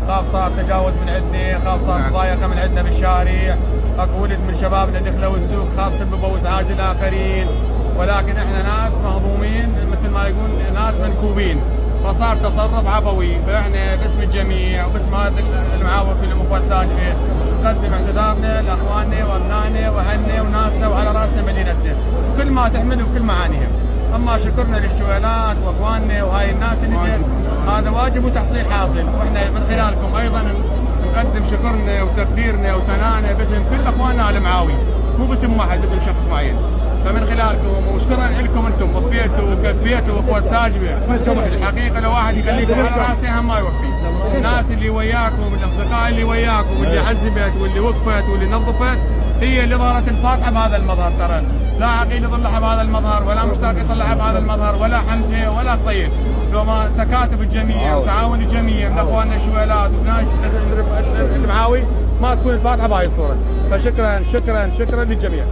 خاف صار تجاوز من عندنا، خاف صار مضايقه من عندنا بالشارع، اكو ولد من شبابنا دخلوا السوق خاف سببوا ازعاج الاخرين، ولكن احنا ناس مهضومين مثل ما يقول ناس منكوبين، فصار تصرف عفوي، فاحنا باسم الجميع وباسم هذا المعاون كلهم اخوات تاجره نقدم اعتذارنا لاخواننا وابنائنا واهلنا وناسنا وعلى راسنا مدينتنا، كل ما تحمله وكل معانيها. اما شكرنا للشويلات واخواننا وهاي الناس اللي جت، هذا واجب وتحصيل حاصل، واحنا من خلالكم ايضا نقدم شكرنا وتقديرنا وثنانا باسم كل اخواننا المعاوي، مو باسم واحد، باسم شخص معين. فمن خلالكم وشكرا لكم انتم وفيتوا وكفيتوا اخوة تاجبه، الحقيقه لو واحد يخليكم على راسي هم ما يوفي. الناس اللي وياكم، الاصدقاء اللي وياكم، اللي عزبت واللي وقفت واللي نظفت، هي اللي ظهرت الفاتحه بهذا المظهر. ترى لا عقيل يطلعها بهذا المظهر، ولا مشتاق يطلعها بهذا المظهر، ولا حمزه ولا طيب. لو ما تكاتف الجميع وتعاون الجميع من اخواننا الشويلات وبناس المعاوي ما تكون الفاتحه بهاي الصوره. فشكرا شكرا شكرا للجميع.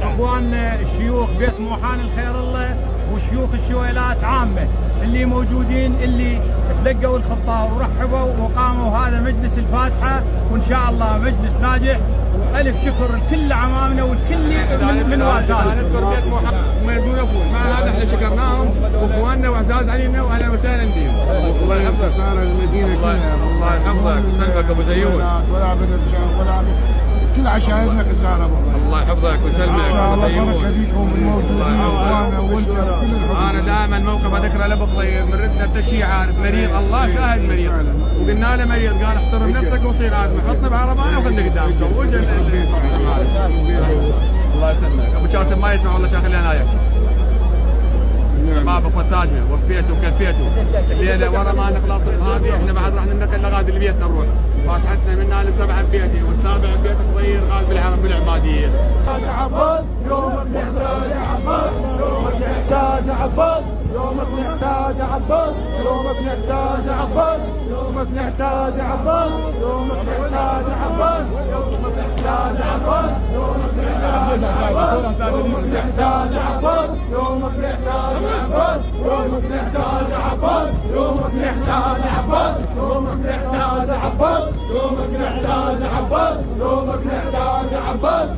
اخواننا الشيوخ بيت موحان الخير الله وشيوخ الشويلات عامه اللي موجودين، اللي تلقوا الخطه ورحبوا وقاموا هذا مجلس الفاتحه، وان شاء الله مجلس ناجح، والف شكر لكل عمامنا والكل من واسانا. نذكر بيت موحان وما يقول ابوه، ما هذا احنا شكرناهم واخواننا واعزاز علينا واهلا وسهلا بهم. الله يحفظك. صار المدينه كلها الله يحفظك ويسلمك ابو زيون. ولا بالرجال ولا كل عشائرنا خساره والله. الله يحفظك ويسلمك ابو زيون. الله يحفظك. انا دائما موقف اذكره لابو طيب، من ردنا التشييع مريض، الله شاهد مريض، وقلنا له مريض، قال احترم نفسك وصير ادمي، حطني بعربانه وخلني قدامك. الله يسلمك ابو جاسم ما يسمع والله، شاخلي انا يا شباب اخوة تاجنا وفيتوا وكفيتوا. الليله ورا ما نخلص هذه احنا بعد راح ننتقل لغادي لبيتنا نروح. فاتحتنا منا لسبعه ببيتي، والسابع ببيت صغير غاد بالحرم بالعباديه. عباس يومك نحتاج عباس، يومك نحتاج عباس، يومك نحتاج عباس، يومك نحتاج عباس، يومك نحتاج عباس، يومك نحتاج عباس، يومك نحتاج عباس، يومك نحتاج عباس، يومك نحتاج عباس، يومك نحتاج عباس، يومك نحتاج عباس، يومك نحتاج عباس، يومك نحتاج عباس، يومك نحتاج عباس، يومك نحتاج عباس.